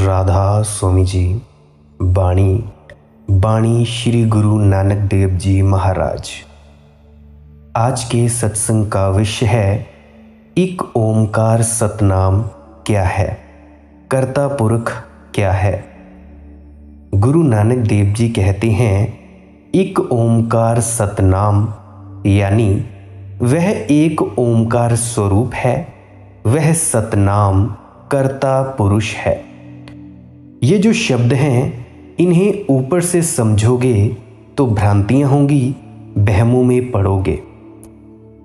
राधा स्वामी जी। बाणी बाणी श्री गुरु नानक देव जी महाराज। आज के सत्संग का विषय है एक ओमकार सतनाम क्या है, कर्ता पुरख क्या है। गुरु नानक देव जी कहते हैं एक ओमकार सतनाम यानी वह एक ओमकार स्वरूप है, वह सतनाम कर्ता पुरुष है। ये जो शब्द हैं इन्हें ऊपर से समझोगे तो भ्रांतियां होंगी, बहमों में पड़ोगे।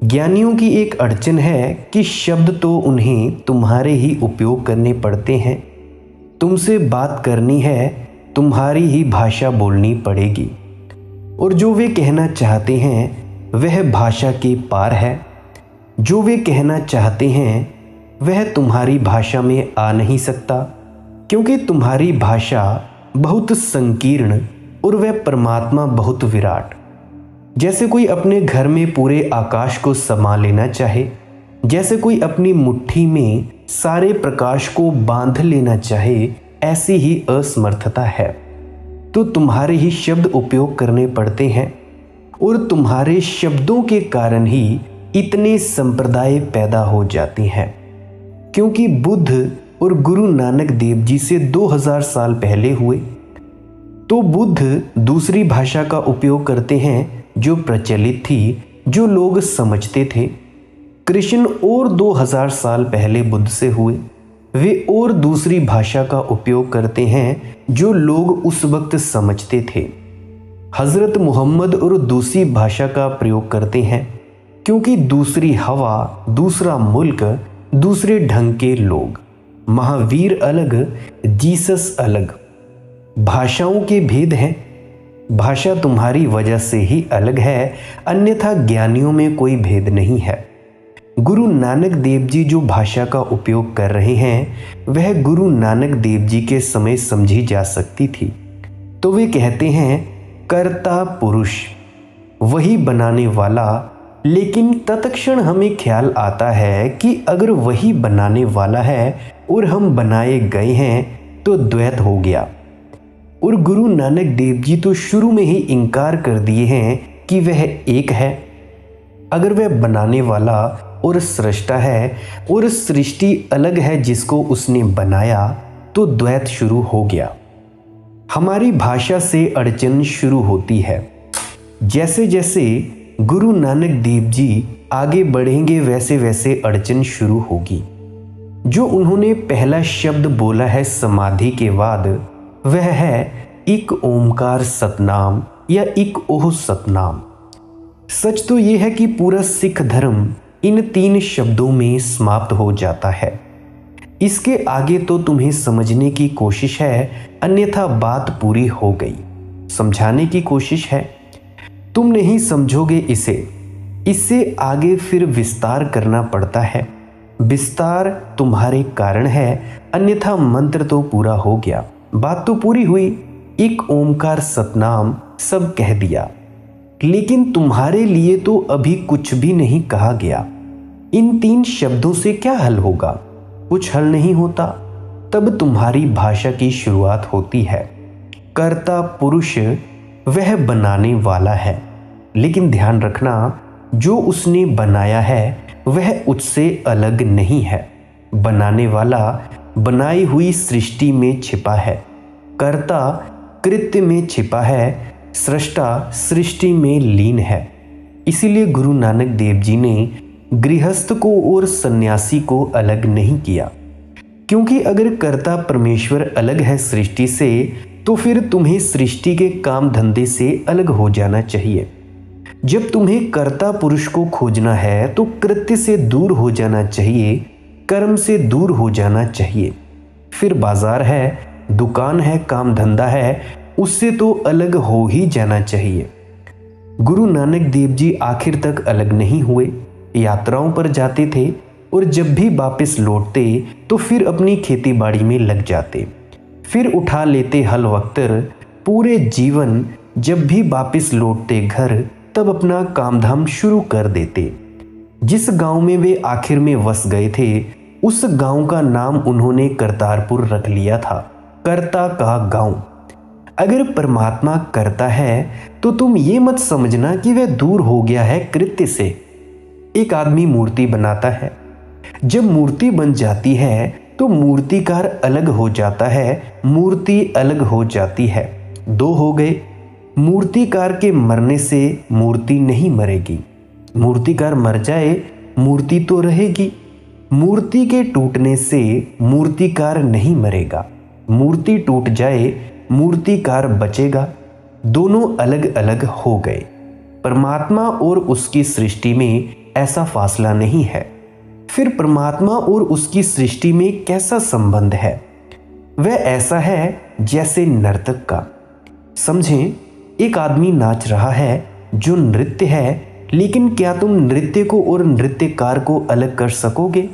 ज्ञानियों की एक अड़चन है कि शब्द तो उन्हें तुम्हारे ही उपयोग करने पड़ते हैं, तुमसे बात करनी है, तुम्हारी ही भाषा बोलनी पड़ेगी, और जो वे कहना चाहते हैं वह भाषा के पार है। जो वे कहना चाहते हैं वह तुम्हारी भाषा में आ नहीं सकता, क्योंकि तुम्हारी भाषा बहुत संकीर्ण और वह परमात्मा बहुत विराट। जैसे कोई अपने घर में पूरे आकाश को समा लेना चाहे, जैसे कोई अपनी मुट्ठी में सारे प्रकाश को बांध लेना चाहे, ऐसी ही असमर्थता है। तो तुम्हारे ही शब्द उपयोग करने पड़ते हैं, और तुम्हारे शब्दों के कारण ही इतने संप्रदाय पैदा हो जाते हैं। क्योंकि बुद्ध और गुरु नानक देव जी से 2000 साल पहले हुए, तो बुद्ध दूसरी भाषा का उपयोग करते हैं जो प्रचलित थी, जो लोग समझते थे। कृष्ण और 2000 साल पहले बुद्ध से हुए, वे और दूसरी भाषा का उपयोग करते हैं जो लोग उस वक्त समझते थे। हजरत मोहम्मद और दूसरी भाषा का प्रयोग करते हैं, क्योंकि दूसरी हवा, दूसरा मुल्क, दूसरे ढंग के लोग। महावीर अलग, जीसस अलग। भाषाओं के भेद हैं। भाषा तुम्हारी वजह से ही अलग है, अन्यथा ज्ञानियों में कोई भेद नहीं है। गुरु नानक देव जी जो भाषा का उपयोग कर रहे हैं वह गुरु नानक देव जी के समय समझी जा सकती थी। तो वे कहते हैं कर्ता पुरुष, वही बनाने वाला। लेकिन तत्क्षण हमें ख्याल आता है कि अगर वही बनाने वाला है और हम बनाए गए हैं तो द्वैत हो गया। और गुरु नानक देव जी तो शुरू में ही इनकार कर दिए हैं कि वह एक है। अगर वह बनाने वाला और सृष्टा है और सृष्टि अलग है जिसको उसने बनाया, तो द्वैत शुरू हो गया। हमारी भाषा से अड़चन शुरू होती है। जैसे जैसे गुरु नानक देव जी आगे बढ़ेंगे वैसे वैसे अड़चन शुरू होगी। जो उन्होंने पहला शब्द बोला है समाधि के बाद, वह है एक ओमकार सतनाम या एक ओह सतनाम। सच तो यह है कि पूरा सिख धर्म इन 3 शब्दों में समाप्त हो जाता है। इसके आगे तो तुम्हें समझने की कोशिश है, अन्यथा बात पूरी हो गई। समझाने की कोशिश है, तुम नहीं समझोगे इसे। इससे आगे फिर विस्तार करना पड़ता है। विस्तार तुम्हारे कारण है, अन्यथा मंत्र तो पूरा हो गया, बात तो पूरी हुई। एक ओमकार सतनाम सब कह दिया, लेकिन तुम्हारे लिए तो अभी कुछ भी नहीं कहा गया। इन 3 शब्दों से क्या हल होगा? कुछ हल नहीं होता। तब तुम्हारी भाषा की शुरुआत होती है। कर्ता पुरुष वह बनाने वाला है, लेकिन ध्यान रखना जो उसने बनाया है वह उससे अलग नहीं है। बनाने वाला बनाई हुई सृष्टि में छिपा है, कर्ता कृत्य में छिपा है, सृष्टा सृष्टि में लीन है। इसीलिए गुरु नानक देव जी ने गृहस्थ को और सन्यासी को अलग नहीं किया, क्योंकि अगर कर्ता परमेश्वर अलग है सृष्टि से, तो फिर तुम्हें सृष्टि के काम धंधे से अलग हो जाना चाहिए। जब तुम्हें कर्ता पुरुष को खोजना है तो कृत्य से दूर हो जाना चाहिए, कर्म से दूर हो जाना चाहिए। फिर बाजार है, दुकान है, काम धंधा है, उससे तो अलग हो ही जाना चाहिए। गुरु नानक देव जी आखिर तक अलग नहीं हुए। यात्राओं पर जाते थे और जब भी वापस लौटते तो फिर अपनी खेती बाड़ी में लग जाते, फिर उठा लेते हल वक्तर। पूरे जीवन जब भी वापस लौटते घर, तब अपना कामधाम शुरू कर देते। जिस गांव में वे आखिर में वस गए थे, उस गांव का नाम उन्होंने करतारपुर रख लिया था। कर्ता का गाऊं। अगर परमात्मा करता है तो तुम ये मत समझना कि वह दूर हो गया है कृत्य से। एक आदमी मूर्ति बनाता है, जब मूर्ति बन जाती है तो मूर्तिकार अलग हो जाता है, मूर्ति अलग हो जाती है। दो हो गए। मूर्तिकार के मरने से मूर्ति नहीं मरेगी, मूर्तिकार मर जाए मूर्ति तो रहेगी। मूर्ति के टूटने से मूर्तिकार नहीं मरेगा, मूर्ति टूट जाए मूर्तिकार बचेगा। दोनों अलग अलग हो गए। परमात्मा और उसकी सृष्टि में ऐसा फासला नहीं है। फिर परमात्मा और उसकी सृष्टि में कैसा संबंध है? वह ऐसा है जैसे नर्तक का। समझें, एक आदमी नाच रहा है जो नृत्य है, लेकिन क्या तुम नृत्य को और नृत्यकार को अलग कर सकोगे?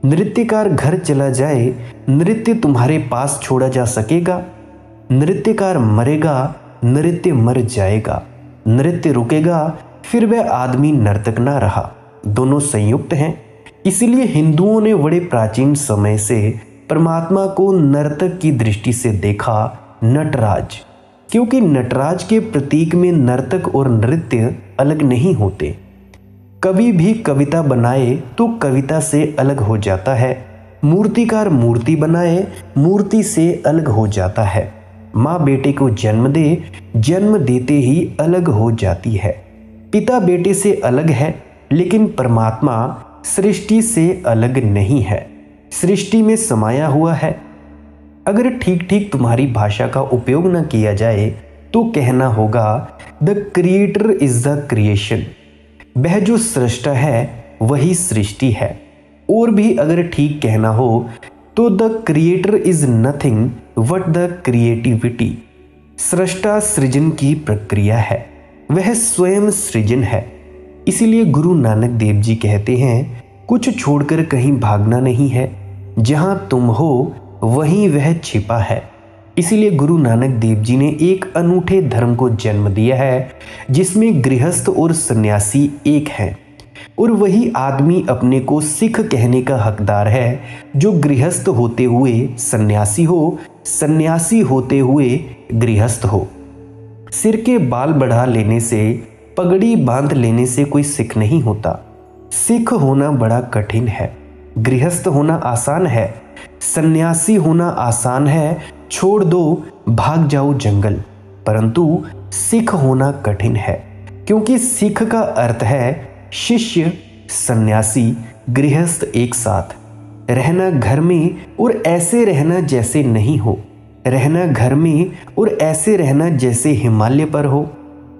नृत्यकार घर चला जाए, नृत्य तुम्हारे पास छोड़ा जा सकेगा? नृत्यकार मरेगा, नृत्य मर जाएगा। नृत्य रुकेगा, फिर वह आदमी नर्तक ना रहा। दोनों संयुक्त हैं। इसलिए हिंदुओं ने बड़े प्राचीन समय से परमात्मा को नर्तक की दृष्टि से देखा, नटराज, क्योंकि नटराज के प्रतीक में नर्तक और नृत्य अलग नहीं होते। कभी भी कविता बनाए तो कविता से अलग हो जाता है, मूर्तिकार मूर्ति बनाए मूर्ति से अलग हो जाता है। माँ बेटे को जन्म दे, जन्म देते ही अलग हो जाती है। पिता बेटे से अलग है, लेकिन परमात्मा सृष्टि से अलग नहीं है, सृष्टि में समाया हुआ है। अगर ठीक ठीक तुम्हारी भाषा का उपयोग न किया जाए तो कहना होगा the creator is the creation. वह जो सृष्टा है वही सृष्टि है। और भी अगर ठीक कहना हो तो the creator is nothing but the creativity. सृष्टा सृजन की प्रक्रिया है, वह स्वयं सृजन है। इसीलिए गुरु नानक देव जी कहते हैं, कुछ छोड़कर कहीं भागना नहीं है, जहां तुम हो वहीं वह छिपा है। इसीलिए गुरु नानक देव जी ने एक अनूठे धर्म को जन्म दिया है, जिसमें गृहस्थ और सन्यासी एक हैं। और वही आदमी अपने को सिख कहने का हकदार है, जो गृहस्थ होते हुए सन्यासी हो, सन्यासी होते हुए गृहस्थ हो। सिर के बाल बढ़ा लेने से, पगड़ी बांध लेने से कोई सिख नहीं होता। सिख होना बड़ा कठिन है, गृहस्थ होना आसान है, सन्यासी होना आसान है, छोड़ दो भाग जाओ जंगल। परंतु सिख होना कठिन है, क्योंकि सिख का अर्थ है शिष्य, सन्यासी, गृहस्थ एक साथ रहना घर में और ऐसे रहना जैसे नहीं हो, रहना घर में और ऐसे रहना जैसे हिमालय पर हो,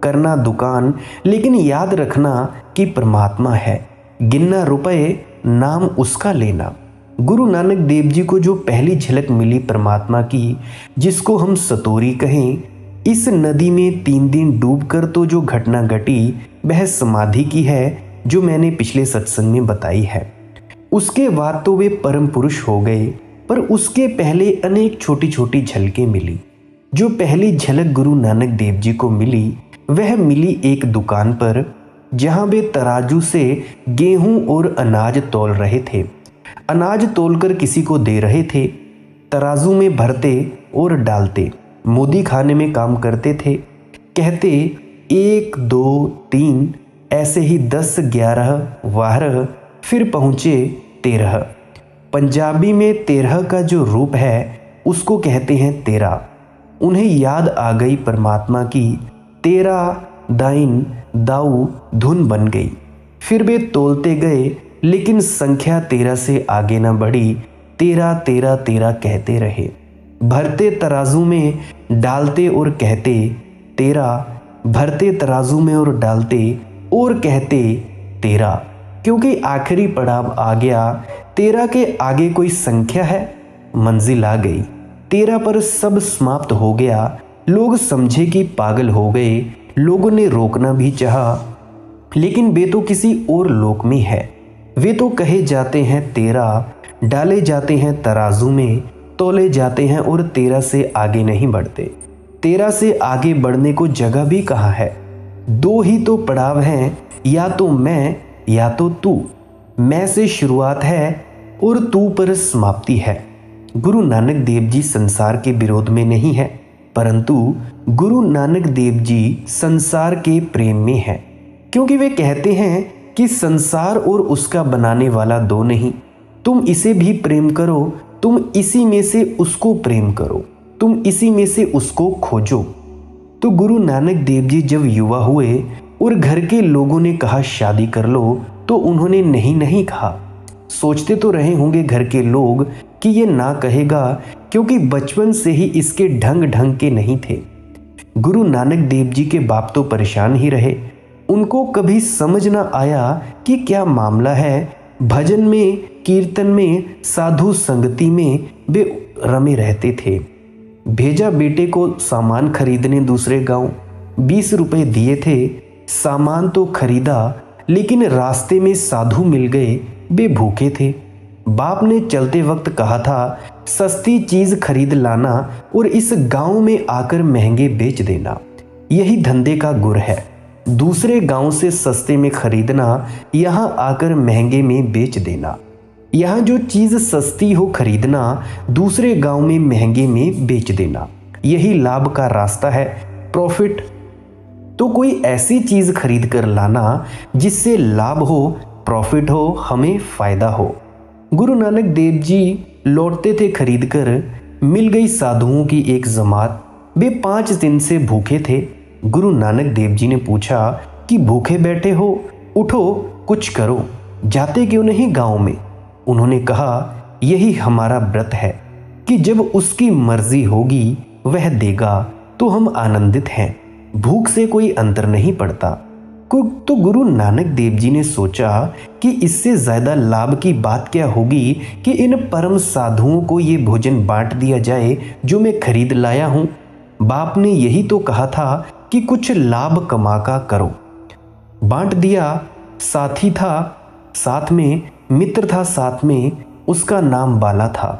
करना दुकान लेकिन याद रखना कि परमात्मा है, गिनना रुपए नाम उसका लेना। गुरु नानक देव जी को जो पहली झलक मिली परमात्मा की, जिसको हम सतोरी कहें, इस नदी में 3 दिन डूबकर तो जो घटना घटी वह समाधि की है, जो मैंने पिछले सत्संग में बताई है। उसके बाद तो वे परम पुरुष हो गए, पर उसके पहले अनेक छोटी छोटी झलकें मिली। जो पहली झलक गुरु नानक देव जी को मिली वह मिली एक दुकान पर, जहां वे तराजू से गेहूं और अनाज तौल रहे थे। अनाज तौलकर किसी को दे रहे थे, तराजू में भरते और डालते। मोदी खाने में काम करते थे, कहते 1 2 3, ऐसे ही 10 11 12, फिर पहुँचे 13। पंजाबी में 13 का जो रूप है उसको कहते हैं तेरा। उन्हें याद आ गई परमात्मा की, तेरा दाइन दाऊ धुन बन गई। फिर वे तोलते गए, लेकिन संख्या 13 से आगे न बढ़ी। 13 13 13 कहते रहे, भरते तराजू में डालते और कहते 13, भरते तराजू में और डालते और कहते 13, क्योंकि आखिरी पड़ाव आ गया। 13 के आगे कोई संख्या है, मंजिल आ गई। 13 पर सब समाप्त हो गया। लोग समझे कि पागल हो गए। लोगों ने रोकना भी चाहा, लेकिन वे तो किसी और लोक में है। वे तो कहे जाते हैं 13, डाले जाते हैं तराजू में, तोले जाते हैं और 13 से आगे नहीं बढ़ते। 13 से आगे बढ़ने को जगह भी कहाँ है? 2 ही तो पड़ाव हैं, या तो मैं या तो तू। मैं से शुरुआत है और तू पर समाप्ति है। गुरु नानक देव जी संसार के विरोध में नहीं है, परंतु गुरु नानक देव जी संसार के प्रेम में है, क्योंकि वे कहते हैं कि संसार और उसका बनाने वाला दो नहीं, तुम इसे भी प्रेम करो, तुम इसी में से उसको प्रेम करो, तुम इसी में से उसको खोजो। तो गुरु नानक देव जी जब युवा हुए और घर के लोगों ने कहा शादी कर लो, तो उन्होंने नहीं नहीं कहा। सोचते तो रहे होंगे घर के लोग कि ये ना कहेगा, क्योंकि बचपन से ही इसके ढंग ढंग के नहीं थे। गुरु नानक देव जी के बाप तो परेशान ही रहे, उनको कभी समझ ना आया कि क्या मामला है। भजन में, कीर्तन में, साधु संगति में वे रमे रहते थे। भेजा बेटे को सामान खरीदने दूसरे गांव, 20 रुपए दिए थे, सामान तो खरीदा, लेकिन रास्ते में साधु मिल गए, वे भूखे थे। बाप ने चलते वक्त कहा था सस्ती चीज खरीद लाना और इस गांव में आकर महंगे बेच देना, यही धंधे का गुर है। दूसरे गांव से सस्ते में खरीदना, यहां आकर महंगे में बेच देना। यहाँ जो चीज सस्ती हो खरीदना, दूसरे गांव में महंगे में बेच देना, यही लाभ का रास्ता है, प्रॉफिट। तो कोई ऐसी चीज खरीद कर लाना जिससे लाभ हो, प्रॉफिट हो, हमें फायदा हो। गुरु नानक देव जी लौटते थे खरीद कर, मिल गई साधुओं की एक जमात, वे 5 दिन से भूखे थे। गुरु नानक देव जी ने पूछा कि भूखे बैठे हो, उठो कुछ करो, जाते क्यों नहीं गांव में। उन्होंने कहा यही हमारा व्रत है कि जब उसकी मर्जी होगी वह देगा तो हम आनंदित हैं, भूख से कोई अंतर नहीं पड़ता। तो गुरु नानक देव जी ने सोचा कि इससे ज्यादा लाभ की बात क्या होगी कि इन परम साधुओं को ये भोजन बांट दिया जाए जो मैं खरीद लाया हूं। बाप ने यही तो कहा था कि कुछ लाभ कमा का करो। बांट दिया। साथी था साथ में, मित्र था साथ में, उसका नाम बाला था।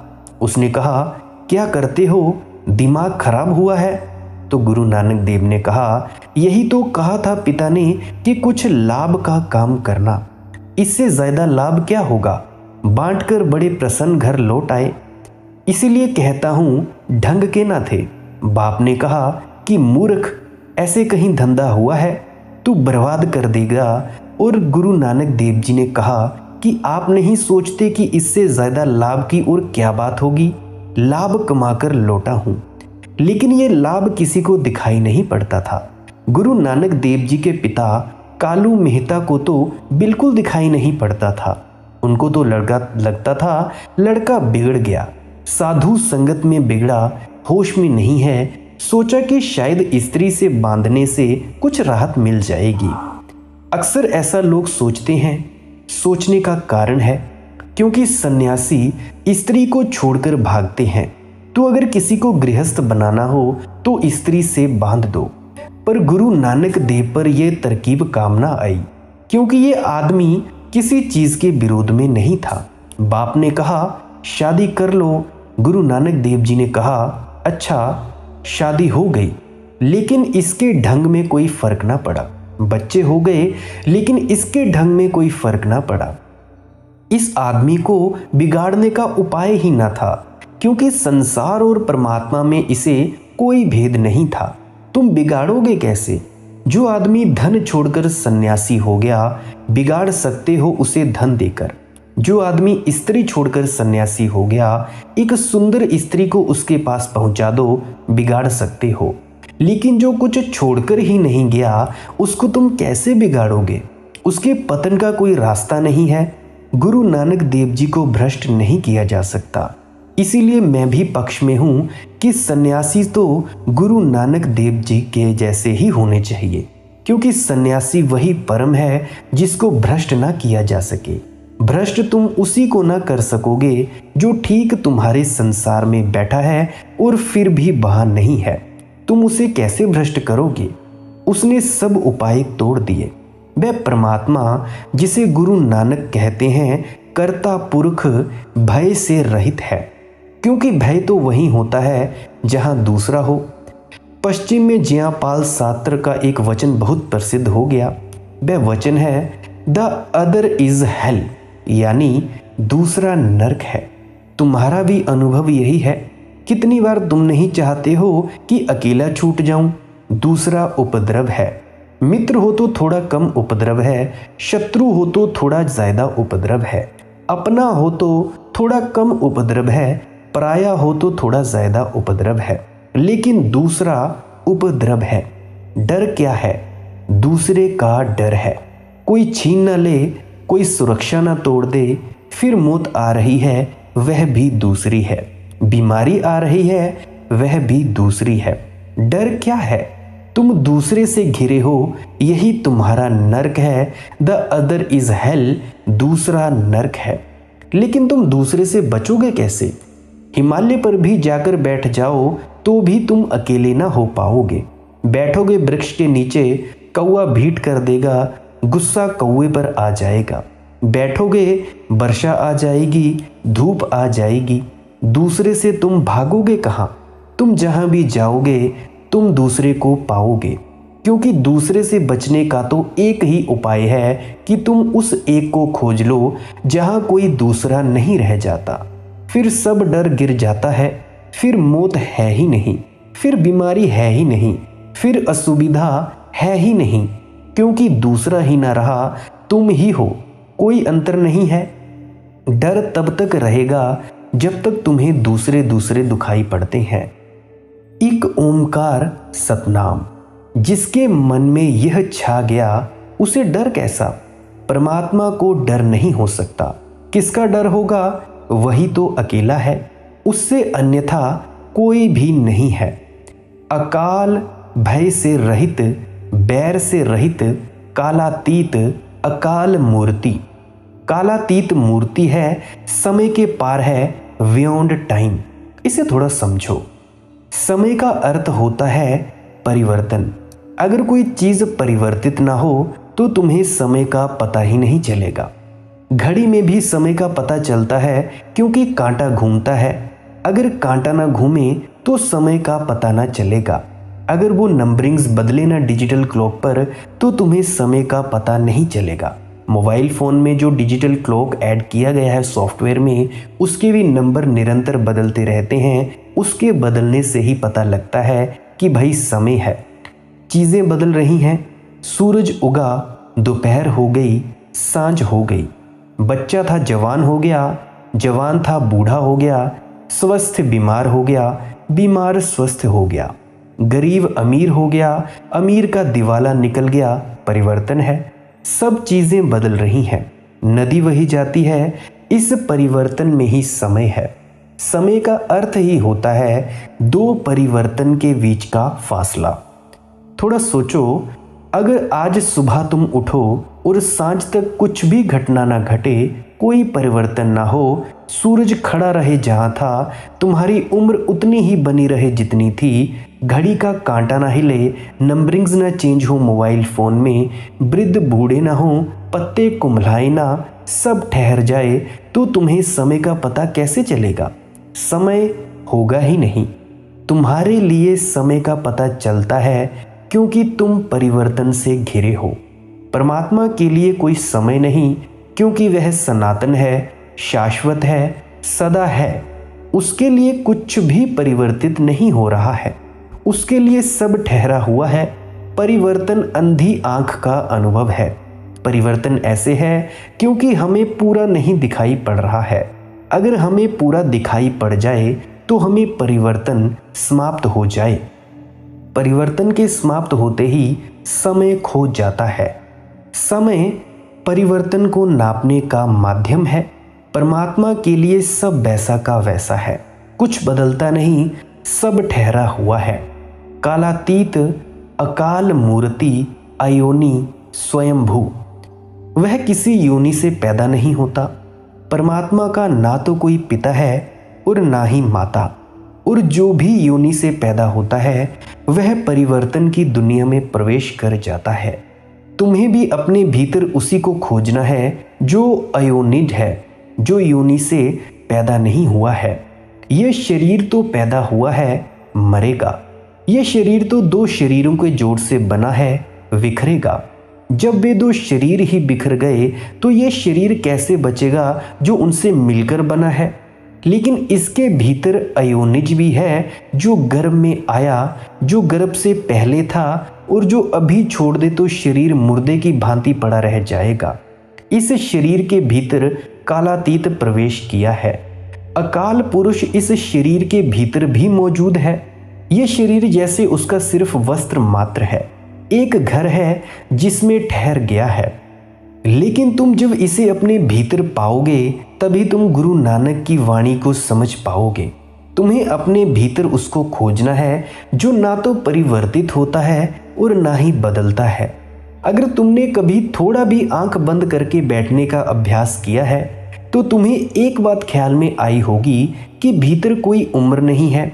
उसने कहा क्या करते हो, दिमाग खराब हुआ है। तो गुरु नानक देव ने कहा यही तो कहा था पिता ने कि कुछ लाभ का काम करना, इससे ज्यादा लाभ क्या होगा। बांटकर बड़े प्रसन्न घर लौट आए, इसीलिए कहता हूं ढंग के ना थे। बाप ने कहा कि मूर्ख, ऐसे कहीं धंधा हुआ है, तू बर्बाद कर देगा। और गुरु नानक देव जी ने कहा कि आप नहीं सोचते कि इससे ज्यादा लाभ की और क्या बात होगी। लाभ कमाकर लौटा हूं, लेकिन ये लाभ किसी को दिखाई नहीं पड़ता था। गुरु नानक देव जी के पिता कालू मेहता को तो बिल्कुल दिखाई नहीं पड़ता था। उनको तो लगता था लड़का बिगड़ गया, साधु संगत में बिगड़ा, होश में नहीं है। सोचा कि शायद स्त्री से बांधने से कुछ राहत मिल जाएगी। अक्सर ऐसा लोग सोचते हैं। सोचने का कारण है क्योंकि सन्यासी स्त्री को छोड़कर भागते हैं। तो अगर किसी को गृहस्थ बनाना हो तो स्त्री से बांध दो। पर गुरु नानक देव पर यह तरकीब काम ना आई, क्योंकि ये आदमी किसी चीज के विरोध में नहीं था। बाप ने कहा शादी कर लो। गुरु नानक देव जी ने कहा अच्छा, शादी हो गई, लेकिन इसके ढंग में कोई फर्क ना पड़ा। बच्चे हो गए, लेकिन इसके ढंग में कोई फर्क ना पड़ा। इस आदमी को बिगाड़ने का उपाय ही ना था, क्योंकि संसार और परमात्मा में इसे कोई भेद नहीं था। तुम बिगाड़ोगे कैसे? जो आदमी धन छोड़कर सन्यासी हो गया, बिगाड़ सकते हो उसे धन देकर। जो आदमी स्त्री छोड़कर सन्यासी हो गया, एक सुंदर स्त्री को उसके पास पहुंचा दो, बिगाड़ सकते हो। लेकिन जो कुछ छोड़कर ही नहीं गया, उसको तुम कैसे बिगाड़ोगे? उसके पतन का कोई रास्ता नहीं है। गुरु नानक देव जी को भ्रष्ट नहीं किया जा सकता। इसीलिए मैं भी पक्ष में हूं कि सन्यासी तो गुरु नानक देव जी के जैसे ही होने चाहिए, क्योंकि सन्यासी वही परम है जिसको भ्रष्ट ना किया जा सके। भ्रष्ट तुम उसी को ना कर सकोगे जो ठीक तुम्हारे संसार में बैठा है और फिर भी वहां नहीं है। तुम उसे कैसे भ्रष्ट करोगे? उसने सब उपाय तोड़ दिए। वह परमात्मा जिसे गुरु नानक कहते हैं कर्ता पुरख भय से रहित है, क्योंकि भय तो वहीं होता है जहां दूसरा हो। पश्चिम में जयापाल सात्र का एक वचन बहुत प्रसिद्ध हो गया। वह वचन है द अदर इज हेल, यानी दूसरा नरक है। तुम्हारा भी अनुभव यही है। कितनी बार तुम नहीं चाहते हो कि अकेला छूट जाऊं। दूसरा उपद्रव है। मित्र हो तो थोड़ा कम उपद्रव है, शत्रु हो तो थोड़ा ज्यादा उपद्रव है, अपना हो तो थोड़ा कम उपद्रव है, पराया हो तो थोड़ा ज्यादा उपद्रव है। लेकिन दूसरा उपद्रव है। डर क्या है? दूसरे का डर है। कोई छीन न ले, कोई सुरक्षा न तोड़ दे, फिर मौत आ रही है वह भी दूसरी है, बीमारी आ रही है वह भी दूसरी है। डर क्या है? तुम दूसरे से घिरे हो, यही तुम्हारा नर्क है। द अदर इज हेल, दूसरा नर्क है। लेकिन तुम दूसरे से बचोगे कैसे? हिमालय पर भी जाकर बैठ जाओ तो भी तुम अकेले ना हो पाओगे। बैठोगे वृक्ष के नीचे, कौवा भीट कर देगा, गुस्सा कौवे पर आ जाएगा। बैठोगे, वर्षा आ जाएगी, धूप आ जाएगी। दूसरे से तुम भागोगे कहाँ? तुम जहाँ भी जाओगे तुम दूसरे को पाओगे, क्योंकि दूसरे से बचने का तो एक ही उपाय है कि तुम उस एक को खोज लो जहाँ कोई दूसरा नहीं रह जाता। फिर सब डर गिर जाता है, फिर मौत है ही नहीं, फिर बीमारी है ही नहीं, फिर असुविधा है ही नहीं, क्योंकि दूसरा ही ना रहा, तुम ही हो, कोई अंतर नहीं है। डर तब तक रहेगा जब तक तुम्हें दूसरे दूसरे दुखाई पड़ते हैं। एक ओमकार सतनाम, जिसके मन में यह छा गया उसे डर कैसा? परमात्मा को डर नहीं हो सकता। किसका डर होगा? वही तो अकेला है, उससे अन्यथा कोई भी नहीं है। अकाल भय से रहित, बैर से रहित, कालातीत अकाल मूर्ति। कालातीत मूर्ति है, समय के पार है, बियॉन्ड टाइम। इसे थोड़ा समझो। समय का अर्थ होता है परिवर्तन। अगर कोई चीज परिवर्तित ना हो तो तुम्हें समय का पता ही नहीं चलेगा। घड़ी में भी समय का पता चलता है क्योंकि कांटा घूमता है। अगर कांटा ना घूमे तो समय का पता ना चलेगा। अगर वो नंबरिंग्स बदले ना डिजिटल क्लॉक पर तो तुम्हें समय का पता नहीं चलेगा। मोबाइल फ़ोन में जो डिजिटल क्लॉक ऐड किया गया है सॉफ्टवेयर में, उसके भी नंबर निरंतर बदलते रहते हैं। उसके बदलने से ही पता लगता है कि भाई समय है। चीज़ें बदल रही हैं। सूरज उगा, दोपहर हो गई, सांझ हो गई। बच्चा था जवान हो गया, जवान था बूढ़ा हो गया, स्वस्थ बीमार हो गया, बीमार स्वस्थ हो गया। गरीब अमीर हो गया, अमीर का दिवाला निकल गया। परिवर्तन है। सब चीज़ें बदल रही हैं। नदी वही जाती है। इस परिवर्तन में ही समय है। समय का अर्थ ही होता है दो परिवर्तन के बीच का फासला। थोड़ा सोचो, अगर आज सुबह तुम उठो और सांझ तक कुछ भी घटना ना घटे, कोई परिवर्तन ना हो, सूरज खड़ा रहे जहाँ था, तुम्हारी उम्र उतनी ही बनी रहे जितनी थी, घड़ी का कांटा ना हिले, नंबरिंग्स ना चेंज हो मोबाइल फ़ोन में, वृद्ध बूढ़े ना हो, पत्ते कुम्हलाए ना, सब ठहर जाए, तो तुम्हें समय का पता कैसे चलेगा? समय होगा ही नहीं। तुम्हारे लिए समय का पता चलता है क्योंकि तुम परिवर्तन से घिरे हो। परमात्मा के लिए कोई समय नहीं, क्योंकि वह सनातन है, शाश्वत है, सदा है। उसके लिए कुछ भी परिवर्तित नहीं हो रहा है। उसके लिए सब ठहरा हुआ है। परिवर्तन अंधी आंख का अनुभव है। परिवर्तन ऐसे है क्योंकि हमें पूरा नहीं दिखाई पड़ रहा है। अगर हमें पूरा दिखाई पड़ जाए तो हमें परिवर्तन समाप्त हो जाए। परिवर्तन के समाप्त होते ही समय खो जाता है। समय परिवर्तन को नापने का माध्यम है। परमात्मा के लिए सब वैसा का वैसा है, कुछ बदलता नहीं, सब ठहरा हुआ है। कालातीत अकाल मूर्ति अयोनि स्वयंभू। वह किसी योनि से पैदा नहीं होता। परमात्मा का ना तो कोई पिता है और ना ही माता, और जो भी योनि से पैदा होता है वह परिवर्तन की दुनिया में प्रवेश कर जाता है। तुम्हें भी अपने भीतर उसी को खोजना है जो अयोनिज है, जो योनि से पैदा नहीं हुआ है। यह शरीर तो पैदा हुआ है, मरेगा। यह शरीर तो दो शरीरों के जोड़ से बना है, बिखरेगा। जब वे दो शरीर ही बिखर गए तो यह शरीर कैसे बचेगा जो उनसे मिलकर बना है? लेकिन इसके भीतर अयोनिज भी है, जो गर्भ में आया, जो गर्भ से पहले था और जो अभी छोड़ दे तो शरीर मुर्दे की भांति पड़ा रह जाएगा। इस शरीर के भीतर कालातीत प्रवेश किया है। अकाल पुरुष इस शरीर के भीतर भी मौजूद है। यह शरीर जैसे उसका सिर्फ वस्त्र मात्र है, एक घर है जिसमें ठहर गया है। लेकिन तुम जब इसे अपने भीतर पाओगे तभी तुम गुरु नानक की वाणी को समझ पाओगे। तुम्हें अपने भीतर उसको खोजना है, जो ना तो परिवर्तित होता है और ना ही बदलता है। अगर तुमने कभी थोड़ा भी आंख बंद करके बैठने का अभ्यास किया है तो तुम्हें एक बात ख्याल में आई होगी कि भीतर कोई उम्र नहीं है।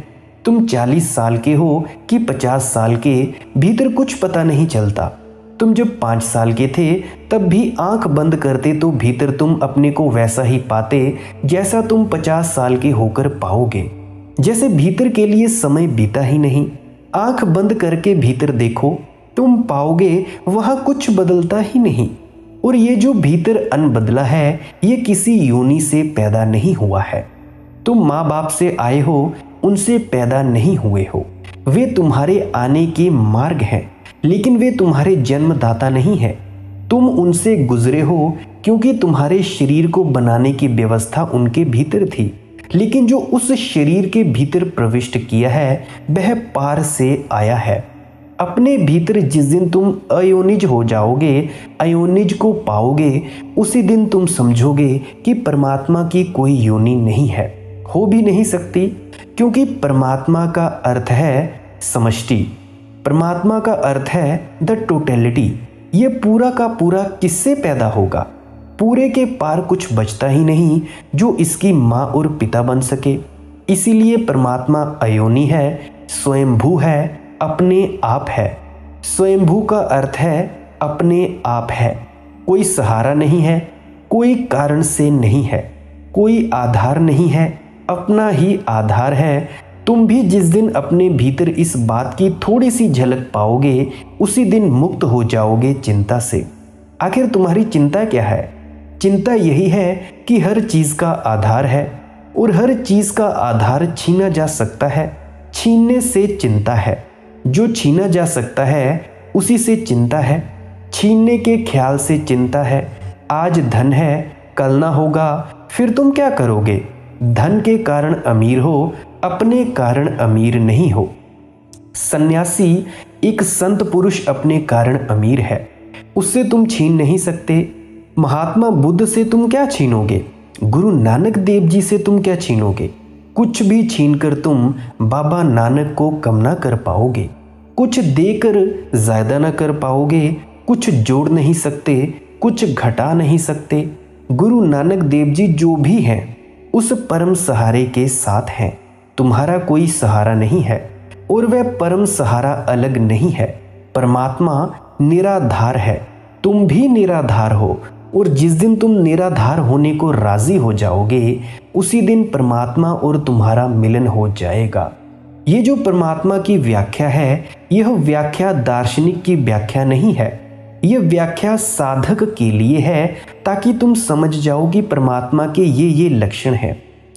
तुम 40 साल के हो कि 50 साल के, भीतर कुछ पता नहीं चलता। तुम जब 5 साल के थे तब भी आंख बंद करते तो भीतर तुम अपने को वैसा ही पाते जैसा तुम 50 साल के होकर पाओगे। जैसे भीतर के लिए समय बीता ही नहीं। आंख बंद करके भीतर देखो, तुम पाओगे वहां कुछ बदलता ही नहीं। और ये जो भीतर अनबदला है, ये किसी योनि से पैदा नहीं हुआ है। तुम माँ बाप से आए हो, उनसे पैदा नहीं हुए हो। वे तुम्हारे आने के मार्ग हैं, लेकिन वे तुम्हारे जन्मदाता नहीं है। तुम उनसे गुजरे हो क्योंकि तुम्हारे शरीर को बनाने की व्यवस्था उनके भीतर थी। लेकिन जो उस शरीर के भीतर प्रविष्ट किया है वह पार से आया है। अपने भीतर जिस दिन तुम अयोनिज हो जाओगे, अयोनिज को पाओगे, उसी दिन तुम समझोगे कि परमात्मा की कोई योनि नहीं है, हो भी नहीं सकती। क्योंकि परमात्मा का अर्थ है समष्टि, परमात्मा का अर्थ है द टोटलिटी। ये पूरा का पूरा किससे पैदा होगा? पूरे के पार कुछ बचता ही नहीं जो इसकी माँ और पिता बन सके। इसीलिए परमात्मा अयोनि है, स्वयंभू है, अपने आप है। स्वयंभू का अर्थ है अपने आप है। कोई सहारा नहीं है, कोई कारण से नहीं है, कोई आधार नहीं है, अपना ही आधार है। तुम भी जिस दिन अपने भीतर इस बात की थोड़ी सी झलक पाओगे, उसी दिन मुक्त हो जाओगे चिंता से। आखिर तुम्हारी चिंता क्या है? चिंता यही है कि हर चीज का आधार है और हर चीज का आधार छीना जा सकता है। छीनने से चिंता है। जो छीना जा सकता है उसी से चिंता है। छीनने के ख्याल से चिंता है। आज धन है, कल ना होगा, फिर तुम क्या करोगे? धन के कारण अमीर हो, अपने कारण अमीर नहीं हो। सन्यासी एक संत पुरुष अपने कारण अमीर है, उससे तुम छीन नहीं सकते। महात्मा बुद्ध से तुम क्या छीनोगे? गुरु नानक देव जी से तुम क्या छीनोगे? कुछ भी छीनकर तुम बाबा नानक को कम ना कर पाओगे। कुछ देकर ज्यादा ना कर पाओगे। कुछ जोड़ नहीं सकते, कुछ घटा नहीं सकते। गुरु नानक देव जी जो भी हैं उस परम सहारे के साथ हैं। तुम्हारा कोई सहारा नहीं है और वह परम सहारा अलग नहीं है। परमात्मा निराधार है, तुम भी निराधार हो। और जिस दिन तुम निराधार होने को राजी हो जाओगे, उसी दिन परमात्मा और तुम्हारा मिलन हो जाएगा। ये जो परमात्मा की व्याख्या है, यह व्याख्या दार्शनिक की व्याख्या नहीं है। यह व्याख्या साधक के लिए है, ताकि तुम समझ जाओ कि परमात्मा के ये लक्षण हैं।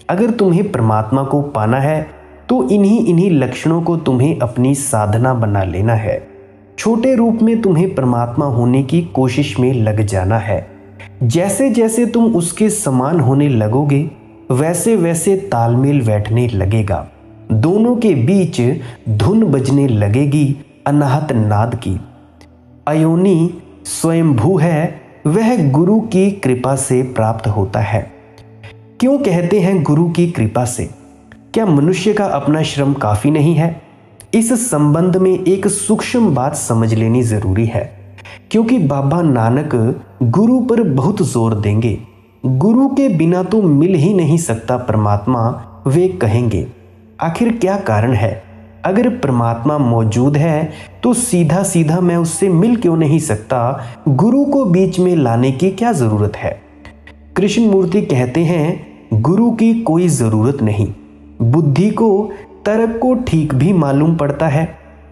अगर तुम्हें परमात्मा को पाना है तो इन्हीं लक्षणों को तुम्हें अपनी साधना बना लेना है। छोटे रूप में तुम्हें परमात्मा होने की कोशिश में लग जाना है। जैसे जैसे तुम उसके समान होने लगोगे, वैसे वैसे तालमेल बैठने लगेगा। दोनों के बीच धुन बजने लगेगी अनाहत नाद की। अयोनि स्वयंभू है, वह गुरु की कृपा से प्राप्त होता है। क्यों कहते हैं गुरु की कृपा से? क्या मनुष्य का अपना श्रम काफी नहीं है? इस संबंध में एक सूक्ष्म बात समझ लेनी जरूरी है, क्योंकि बाबा नानक गुरु पर बहुत जोर देंगे। गुरु के बिना तो मिल ही नहीं सकता परमात्मा, वे कहेंगे। आखिर क्या कारण है? अगर परमात्मा मौजूद है तो सीधा सीधा मैं उससे मिल क्यों नहीं सकता? गुरु को बीच में लाने की क्या जरूरत है? कृष्ण मूर्ति कहते हैं गुरु की कोई जरूरत नहीं। बुद्धि को, तर्क को ठीक भी मालूम पड़ता है।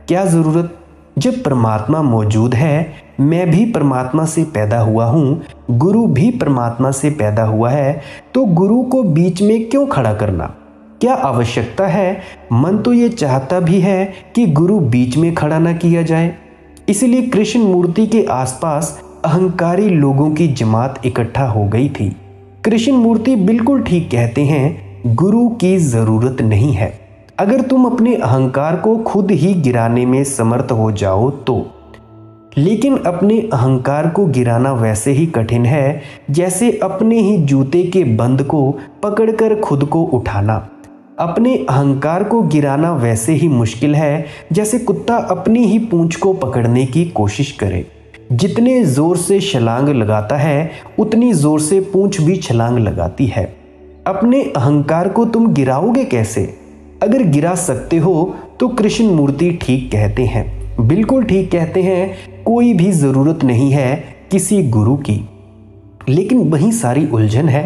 क्या जरूरत? जब परमात्मा मौजूद है, मैं भी परमात्मा से पैदा हुआ हूँ, गुरु भी परमात्मा से पैदा हुआ है, तो गुरु को बीच में क्यों खड़ा करना? क्या आवश्यकता है? मन तो ये चाहता भी है कि गुरु बीच में खड़ा ना किया जाए। इसलिए कृष्ण मूर्ति के आसपास अहंकारी लोगों की जमात इकट्ठा हो गई थी। कृष्ण मूर्ति बिल्कुल ठीक कहते हैं, गुरु की जरूरत नहीं है। अगर तुम अपने अहंकार को खुद ही गिराने में समर्थ हो जाओ तो। लेकिन अपने अहंकार को गिराना वैसे ही कठिन है जैसे अपने ही जूते के बंद को पकड़कर खुद को उठाना। अपने अहंकार को गिराना वैसे ही मुश्किल है जैसे कुत्ता अपनी ही पूंछ को पकड़ने की कोशिश करे। जितने जोर से छलांग लगाता है उतनी जोर से पूंछ भी छलांग लगाती है। अपने अहंकार को तुम गिराओगे कैसे? अगर गिरा सकते हो तो कृष्ण मूर्ति ठीक कहते हैं, बिल्कुल ठीक कहते हैं, कोई भी जरूरत नहीं है किसी गुरु की। लेकिन वही सारी उलझन है।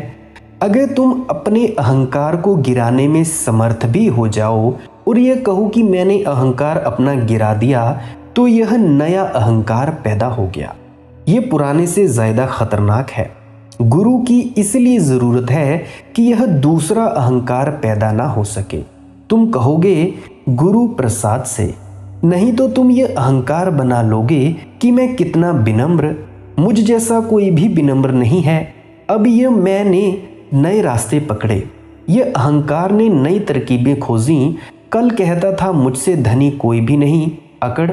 अगर तुम अपने अहंकार को गिराने में समर्थ भी हो जाओ और यह कहो कि मैंने अहंकार अपना गिरा दिया, तो यह नया अहंकार पैदा हो गया। यह पुराने से ज्यादा खतरनाक है। गुरु की इसलिए जरूरत है कि यह दूसरा अहंकार पैदा ना हो सके। तुम कहोगे गुरु प्रसाद से, नहीं तो तुम ये अहंकार बना लोगे कि मैं कितना विनम्र, मुझ जैसा कोई भी विनम्र नहीं है। अब ये मैंने नए रास्ते पकड़े, ये अहंकार ने नई तरकीबें खोजी। कल कहता था मुझसे धनी कोई भी नहीं, अकड़।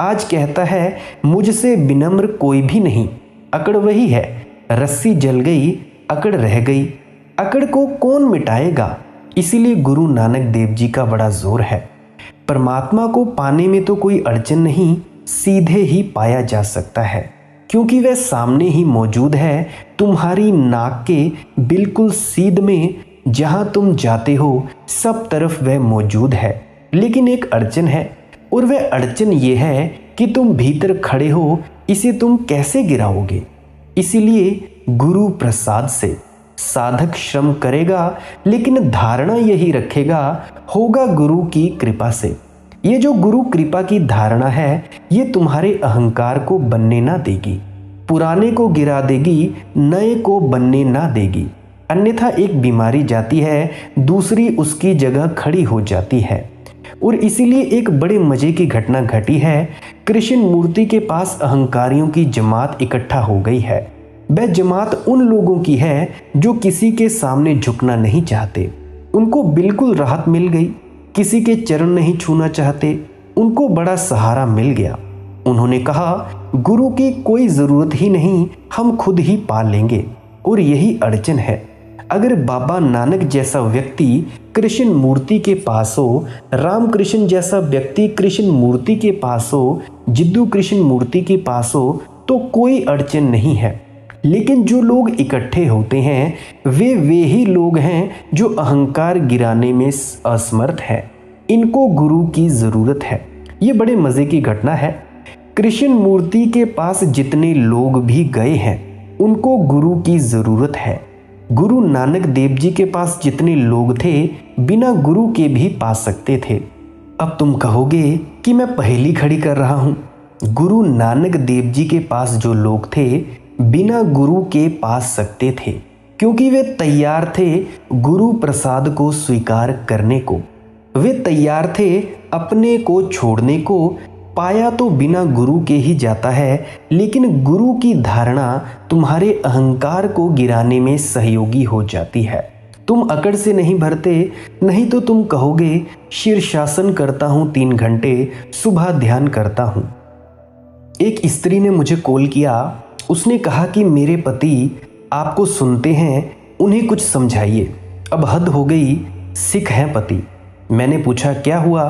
आज कहता है मुझसे विनम्र कोई भी नहीं, अकड़ वही है। रस्सी जल गई, अकड़ रह गई। अकड़ को कौन मिटाएगा? इसीलिए गुरु नानक देव जी का बड़ा जोर है। परमात्मा को पाने में तो कोई अड़चन नहीं, सीधे ही पाया जा सकता है, क्योंकि वह सामने ही मौजूद है, तुम्हारी नाक के बिल्कुल सीध में। जहां तुम जाते हो सब तरफ वह मौजूद है। लेकिन एक अड़चन है, और वह अड़चन ये है कि तुम भीतर खड़े हो, इसे तुम कैसे गिराओगे? इसीलिए गुरु प्रसाद से। साधक श्रम करेगा लेकिन धारणा यही रखेगा, होगा गुरु की कृपा से। ये जो गुरु कृपा की धारणा है, ये तुम्हारे अहंकार को बनने ना देगी, पुराने को गिरा देगी, नए को बनने ना देगी। अन्यथा एक बीमारी जाती है, दूसरी उसकी जगह खड़ी हो जाती है। और इसीलिए एक बड़े मजे की घटना घटी है। कृष्ण मूर्ति के पास अहंकारियों की जमात इकट्ठा हो गई है। वह जमात उन लोगों की है जो किसी के सामने झुकना नहीं चाहते। उनको बिल्कुल राहत मिल गई, किसी के चरण नहीं छूना चाहते। उनको बड़ा सहारा मिल गया। उन्होंने कहा गुरु की कोई ज़रूरत ही नहीं, हम खुद ही पाल लेंगे। और यही अड़चन है। अगर बाबा नानक जैसा व्यक्ति कृष्ण मूर्ति के पास हो, रामकृष्ण जैसा व्यक्ति कृष्ण मूर्ति के पास हो, जिद्दू कृष्ण मूर्ति के पास हो, तो कोई अड़चन नहीं है। लेकिन जो लोग इकट्ठे होते हैं वे ही लोग हैं जो अहंकार गिराने में असमर्थ हैं। इनको गुरु की ज़रूरत है। ये बड़े मज़े की घटना है। कृष्ण मूर्ति के पास जितने लोग भी गए हैं उनको गुरु की ज़रूरत है। गुरु नानक देव जी के पास जितने लोग थे बिना गुरु के भी पा सकते थे। अब तुम कहोगे कि मैं पहेली खड़ी कर रहा हूँ। गुरु नानक देव जी के पास जो लोग थे बिना गुरु के पास सकते थे, क्योंकि वे तैयार थे गुरु प्रसाद को स्वीकार करने को। वे तैयार थे अपने को छोड़ने को। पाया तो बिना गुरु के ही जाता है, लेकिन गुरु की धारणा तुम्हारे अहंकार को गिराने में सहयोगी हो जाती है। तुम अकड़ से नहीं भरते, नहीं तो तुम कहोगे शीर्षासन करता हूँ 3 घंटे, सुबह ध्यान करता हूँ। एक स्त्री ने मुझे कॉल किया। उसने कहा कि मेरे पति आपको सुनते हैं, उन्हें कुछ समझाइए। अब हद हो गई, सिख हैं पति। मैंने पूछा क्या हुआ?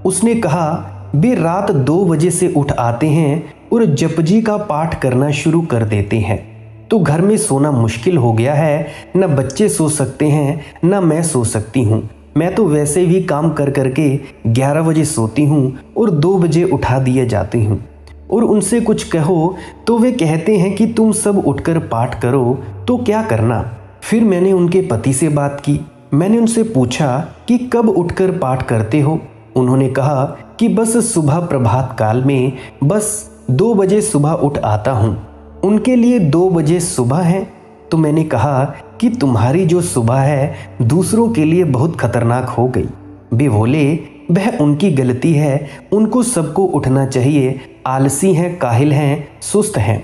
उसने कहा वे रात 2 बजे से उठ आते हैं और जपजी का पाठ करना शुरू कर देते हैं। तो घर में सोना मुश्किल हो गया है, न बच्चे सो सकते हैं न मैं सो सकती हूँ। मैं तो वैसे भी काम कर करके 11 बजे सोती हूँ और 2 बजे उठा दिए जाती हूँ। और उनसे कुछ कहो तो वे कहते हैं कि तुम सब उठकर पाठ करो, तो क्या करना? फिर मैंने उनके पति से बात की। मैंने उनसे पूछा कि कब उठकर पाठ करते हो? उन्होंने कहा कि बस सुबह प्रभात काल में, बस 2 बजे सुबह उठ आता हूँ। उनके लिए 2 बजे सुबह है। तो मैंने कहा कि तुम्हारी जो सुबह है दूसरों के लिए बहुत खतरनाक हो गई। वे बोले, वह उनकी गलती है, उनको सबको उठना चाहिए, आलसी हैं, काहिल हैं, सुस्त हैं।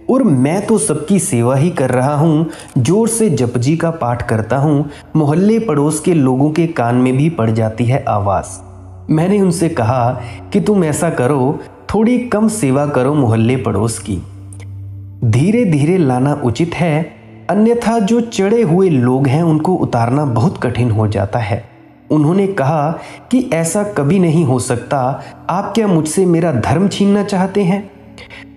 और मैं तो सबकी सेवा ही कर रहा हूँ, जोर से जपजी का पाठ करता हूँ। मोहल्ले पड़ोस के लोगों के कान में भी पड़ जाती है आवाज़। मैंने उनसे कहा कि तुम ऐसा करो, थोड़ी कम सेवा करो मोहल्ले पड़ोस की। धीरे धीरे लाना उचित है, अन्यथा जो चढ़े हुए लोग हैं उनको उतारना बहुत कठिन हो जाता है। उन्होंने कहा कि ऐसा कभी नहीं हो सकता, आप क्या मुझसे मेरा धर्म छीनना चाहते हैं?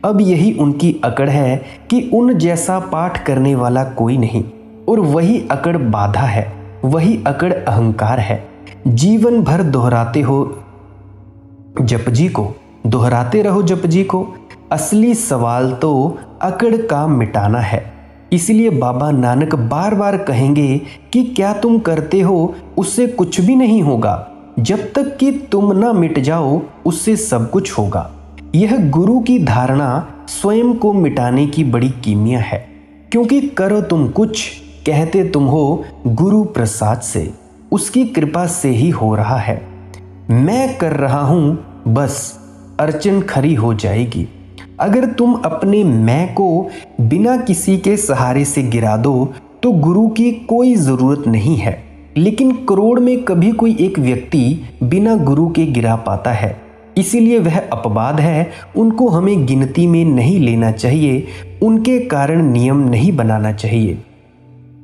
अब यही उनकी अकड़ है कि उन जैसा पाठ करने वाला कोई नहीं, और वही अकड़ बाधा है, वही अकड़ अहंकार है। जीवन भर दोहराते हो जपजी को, दोहराते रहो जपजी को। असली सवाल तो अकड़ का मिटाना है। इसलिए बाबा नानक बार बार कहेंगे कि क्या तुम करते हो उससे कुछ भी नहीं होगा, जब तक कि तुम ना मिट जाओ उससे सब कुछ होगा। यह गुरु की धारणा स्वयं को मिटाने की बड़ी कीमिया है, क्योंकि करो तुम कुछ, कहते तुम हो गुरु प्रसाद से, उसकी कृपा से ही हो रहा है। मैं कर रहा हूं, बस अर्चन खरी हो जाएगी। अगर तुम अपने मैं को बिना किसी के सहारे से गिरा दो तो गुरु की कोई ज़रूरत नहीं है। लेकिन करोड़ में कभी कोई एक व्यक्ति बिना गुरु के गिरा पाता है, इसीलिए वह अपवाद है। उनको हमें गिनती में नहीं लेना चाहिए, उनके कारण नियम नहीं बनाना चाहिए।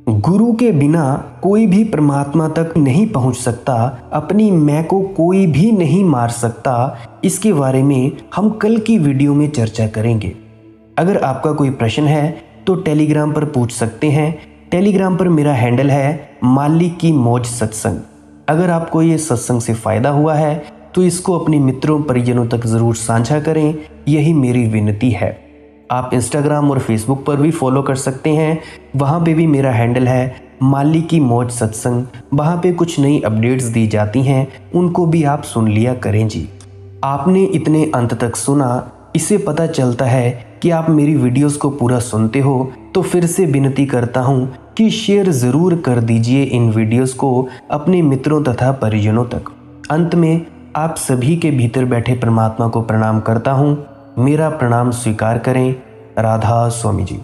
गुरु के बिना कोई भी परमात्मा तक नहीं पहुंच सकता, अपनी मैं को कोई भी नहीं मार सकता। इसके बारे में हम कल की वीडियो में चर्चा करेंगे। अगर आपका कोई प्रश्न है तो टेलीग्राम पर पूछ सकते हैं। टेलीग्राम पर मेरा हैंडल है माली की मौज सत्संग। अगर आपको ये सत्संग से फ़ायदा हुआ है तो इसको अपने मित्रों परिजनों तक ज़रूर साझा करें, यही मेरी विनती है। आप इंस्टाग्राम और फेसबुक पर भी फॉलो कर सकते हैं, वहाँ पे भी मेरा हैंडल है माली की मौज सत्संग। वहाँ पे कुछ नई अपडेट्स दी जाती हैं, उनको भी आप सुन लिया करें जी। आपने इतने अंत तक सुना, इससे पता चलता है कि आप मेरी वीडियोस को पूरा सुनते हो। तो फिर से विनती करता हूँ कि शेयर ज़रूर कर दीजिए इन वीडियोस को अपने मित्रों तथा परिजनों तक। अंत में आप सभी के भीतर बैठे परमात्मा को प्रणाम करता हूँ। मेरा प्रणाम स्वीकार करें। राधा स्वामी जी।